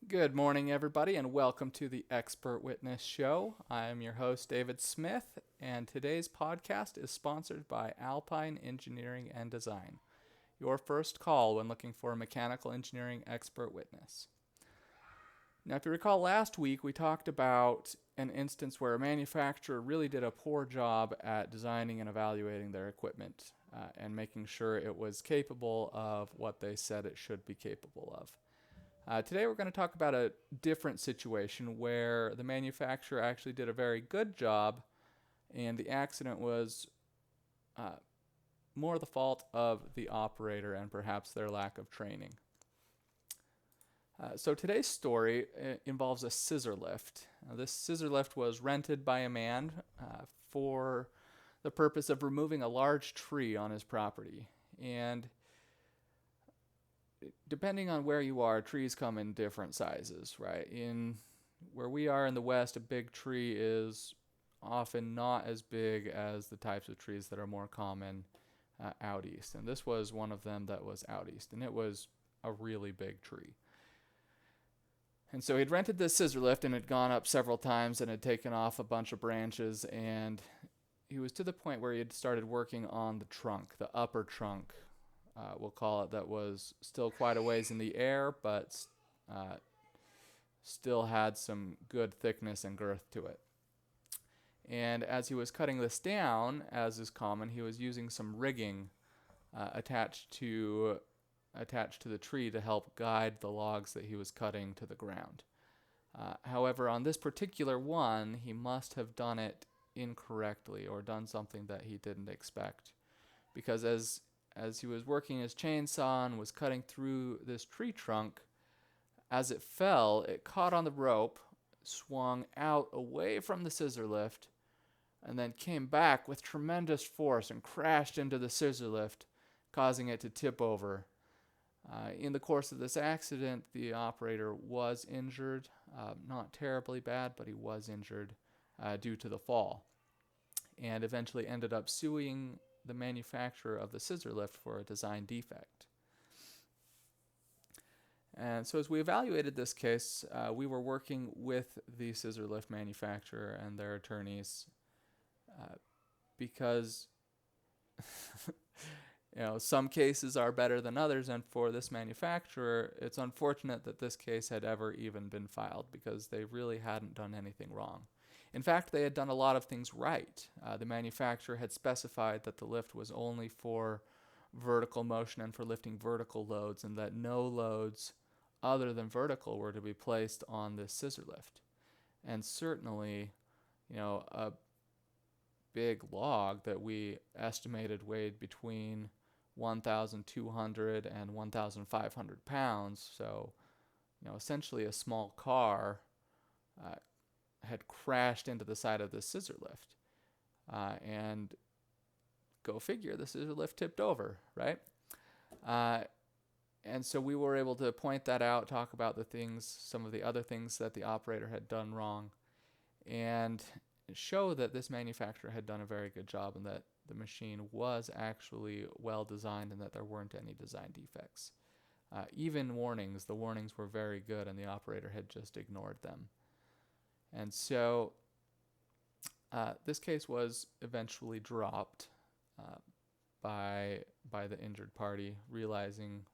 Good morning, everybody, and welcome to the Expert Witness Show. I am your host, David Smith, and today's podcast is sponsored by Alpine Engineering and Design, your first call when looking for a mechanical engineering expert witness. Now, if you recall last week, we talked about an instance where a manufacturer really did a poor job at designing and evaluating their equipment and making sure it was capable of what they said it should be capable of. Today we're going to talk about a different situation where the manufacturer actually did a very good job and the accident was more the fault of the operator and perhaps their lack of training. So today's story involves a scissor lift. This scissor lift was rented by a man for the purpose of removing a large tree on his property. And depending on where you are, trees come in different sizes, right? In where we are in the West, a big tree is often not as big as the types of trees that are more common out east. And this was one of them that was out east, and it was a really big tree. And so he'd rented this scissor lift and had gone up several times and had taken off a bunch of branches, and he was to the point where he had started working on the trunk, the upper trunk, we'll call it, that was still quite a ways in the air, but still had some good thickness and girth to it. And as he was cutting this down, as is common, he was using some rigging attached to the tree to help guide the logs that he was cutting to the ground. However, on this particular one, he must have done it incorrectly or done something that he didn't expect, because as he was working his chainsaw and was cutting through this tree trunk, as it fell, it caught on the rope, swung out away from the scissor lift, and then came back with tremendous force and crashed into the scissor lift, causing it to tip over. In the course of this accident, the operator was injured, not terribly bad, but he was injured due to the fall, and eventually ended up suing the manufacturer of the scissor lift for a design defect. And so as we evaluated this case, we were working with the scissor lift manufacturer and their attorneys because some cases are better than others, and for this manufacturer, it's unfortunate that this case had ever even been filed because they really hadn't done anything wrong. In fact, they had done a lot of things right. The manufacturer had specified that the lift was only for vertical motion and for lifting vertical loads, and that no loads other than vertical were to be placed on this scissor lift. And certainly, a big log that we estimated weighed between 1,200 and 1,500 pounds, so essentially a small car, had crashed into the side of the scissor lift. And go figure, the scissor lift tipped over, right? And so we were able to point that out, talk about some of the other things that the operator had done wrong, and show that this manufacturer had done a very good job and that the machine was actually well designed and that there weren't any design defects. Even the warnings were very good and the operator had just ignored them. And so this case was eventually dropped by the injured party, realizing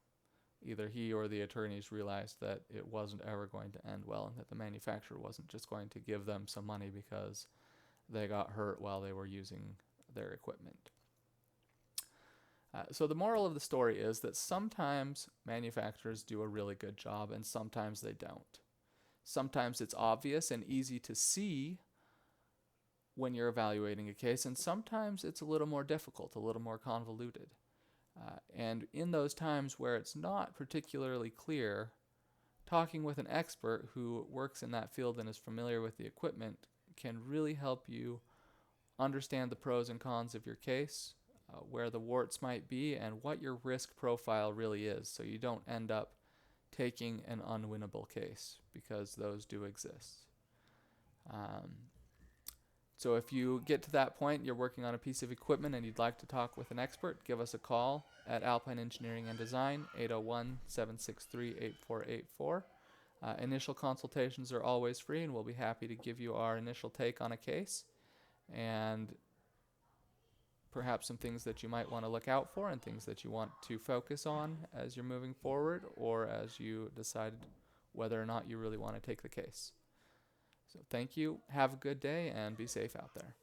either he or the attorneys realized that it wasn't ever going to end well and that the manufacturer wasn't just going to give them some money because they got hurt while they were using their equipment. So the moral of the story is that sometimes manufacturers do a really good job and sometimes they don't. Sometimes it's obvious and easy to see when you're evaluating a case, and sometimes it's a little more difficult, a little more convoluted. And in those times where it's not particularly clear, talking with an expert who works in that field and is familiar with the equipment can really help you understand the pros and cons of your case, where the warts might be, and what your risk profile really is, so you don't end up taking an unwinnable case, because those do exist. So if you get to that point, you're working on a piece of equipment and you'd like to talk with an expert, give us a call at Alpine Engineering and Design, 801-763-8484. Initial consultations are always free, and we'll be happy to give you our initial take on a case and perhaps some things that you might want to look out for and things that you want to focus on as you're moving forward or as you decide whether or not you really want to take the case. So thank you. Have a good day and be safe out there.